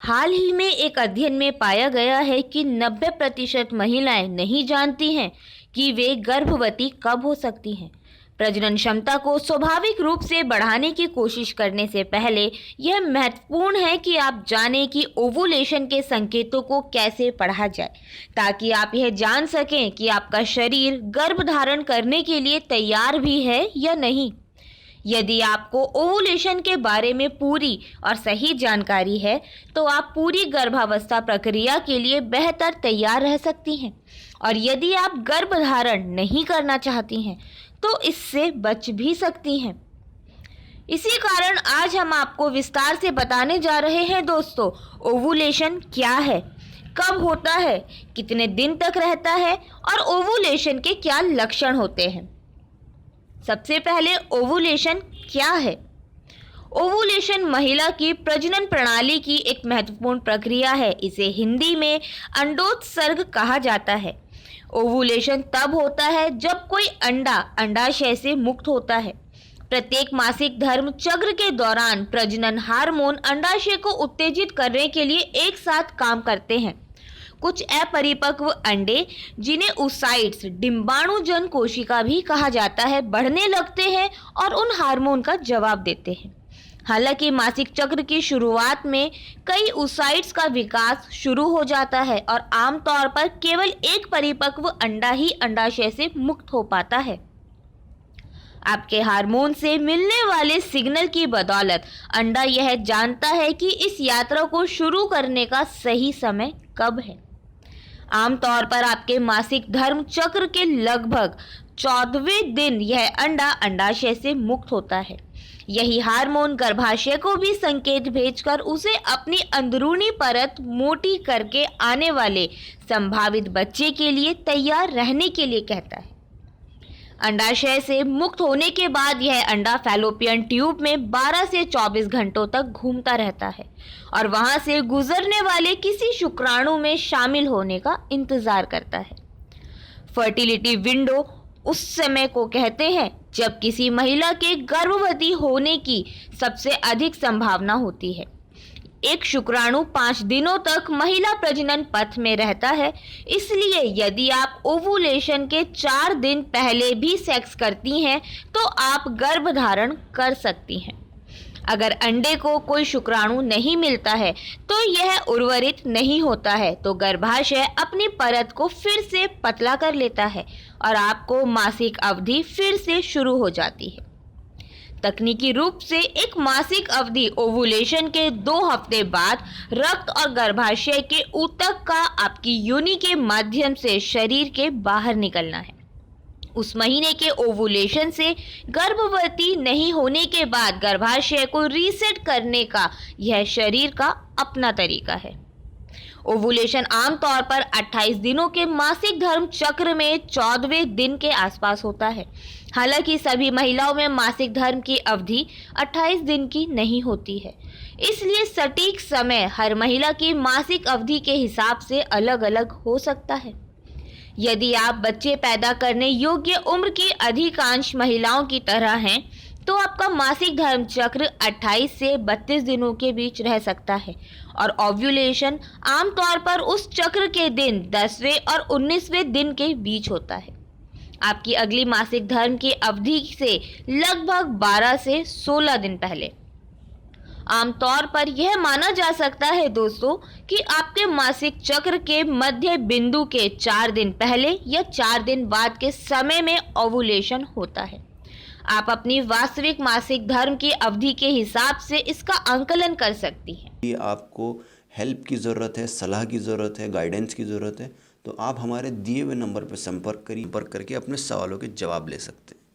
हाल ही में एक अध्ययन में पाया गया है कि 90% महिलाएं नहीं जानती हैं कि वे गर्भवती कब हो सकती हैं। प्रजनन क्षमता को स्वाभाविक रूप से बढ़ाने की कोशिश करने से पहले यह महत्वपूर्ण है कि आप जानें कि ओवुलेशन के संकेतों को कैसे पढ़ा जाए, ताकि आप यह जान सकें कि आपका शरीर गर्भधारण करने के लिए तैयार भी है या नहीं। यदि आपको ओवुलेशन के बारे में पूरी और सही जानकारी है, तो आप पूरी गर्भावस्था प्रक्रिया के लिए बेहतर तैयार रह सकती हैं। और यदि आप गर्भधारण नहीं करना चाहती हैं, तो इससे बच भी सकती हैं। इसी कारण आज हम आपको विस्तार से बताने जा रहे हैं दोस्तों, ओवुलेशन क्या है, कब होता है, कितने दिन तक रहता है और ओवुलेशन के क्या लक्षण होते हैं। सबसे पहले ओवुलेशन क्या है? ओवुलेशन महिला की प्रजनन प्रणाली की एक महत्वपूर्ण प्रक्रिया है। इसे हिंदी में अंडोत्सर्ग कहा जाता है। ओवुलेशन तब होता है जब कोई अंडा अंडाशय से मुक्त होता है। प्रत्येक मासिक धर्म चक्र के दौरान प्रजनन हार्मोन अंडाशय को उत्तेजित करने के लिए एक साथ काम करते हैं। कुछ अपरिपक्व अंडे, जिन्हें oocytes डिंबाणुजन कोशिका भी कहा जाता है, बढ़ने लगते हैं और उन हार्मोन का जवाब देते हैं। हालांकि मासिक चक्र की शुरुआत में कई oocytes का विकास शुरू हो जाता है और आमतौर पर केवल एक परिपक्व अंडा ही अंडाशय से मुक्त हो पाता है। आपके हार्मोन से मिलने वाले सिग्नल की बदौलत अंडा यह जानता है कि इस यात्रा को शुरू करने का सही समय कब है। आमतौर पर आपके मासिक धर्म चक्र के लगभग 14वें दिन यह अंडा अंडाशय से मुक्त होता है। यही हार्मोन गर्भाशय को भी संकेत भेजकर उसे अपनी अंदरूनी परत मोटी करके आने वाले संभावित बच्चे के लिए तैयार रहने के लिए कहता है। अंडाशय से मुक्त होने के बाद यह अंडा फैलोपियन ट्यूब में 12 से 24 घंटों तक घूमता रहता है और वहां से गुजरने वाले किसी शुक्राणु में शामिल होने का इंतजार करता है। फर्टिलिटी विंडो उस समय को कहते हैं जब किसी महिला के गर्भवती होने की सबसे अधिक संभावना होती है। एक शुक्राणु 5 दिनों तक महिला प्रजनन पथ में रहता है, इसलिए यदि आप ओवुलेशन के 4 दिन पहले भी सेक्स करती हैं, तो आप गर्भधारण कर सकती हैं। अगर अंडे को कोई शुक्राणु नहीं मिलता है, तो यह उर्वरित नहीं होता है, तो गर्भाशय अपनी परत को फिर से पतला कर लेता है और आपको मासिक अवधि फिर से शुरू हो जाती है। तकनीकी रूप से एक मासिक अवधि ओवुलेशन के 2 हफ्ते बाद रक्त और गर्भाशय के ऊतक का आपकी योनि के माध्यम से शरीर के बाहर निकलना है। उस महीने के ओवुलेशन से गर्भवती नहीं होने के बाद गर्भाशय को रीसेट करने का यह शरीर का अपना तरीका है। ओवुलेशन आमतौर पर 28 दिनों के मासिक धर्म चक्र में 14वें दिन के आसपास होता है। हालांकि सभी महिलाओं में मासिक धर्म की अवधि 28 दिन की नहीं होती है, इसलिए सटीक समय हर महिला की मासिक अवधि के हिसाब से अलग अलग हो सकता है। यदि आप बच्चे पैदा करने योग्य उम्र की अधिकांश महिलाओं की तरह हैं, तो आपका मासिक धर्म चक्र 28 से 32 दिनों के बीच रह सकता है और ओव्यूलेशन आमतौर पर उस चक्र के दिन 10वें और 19वें दिन के बीच होता है। आपकी अगली मासिक धर्म की अवधि से लगभग 12 से 16 दिन पहले। आमतौर पर यह माना जा सकता है दोस्तों कि आपके मासिक चक्र के मध्य बिंदु के 4 दिन पहले या 4 दिन बाद के समय में ओवुलेशन होता है। आप अपनी वास्तविक मासिक धर्म की अवधि के हिसाब से इसका आंकलन कर सकती हैं। आपको हेल्प की ज़रूरत है, सलाह की ज़रूरत है, गाइडेंस की ज़रूरत है, तो आप हमारे दिए हुए नंबर पर संपर्क करके अपने सवालों के जवाब ले सकते हैं।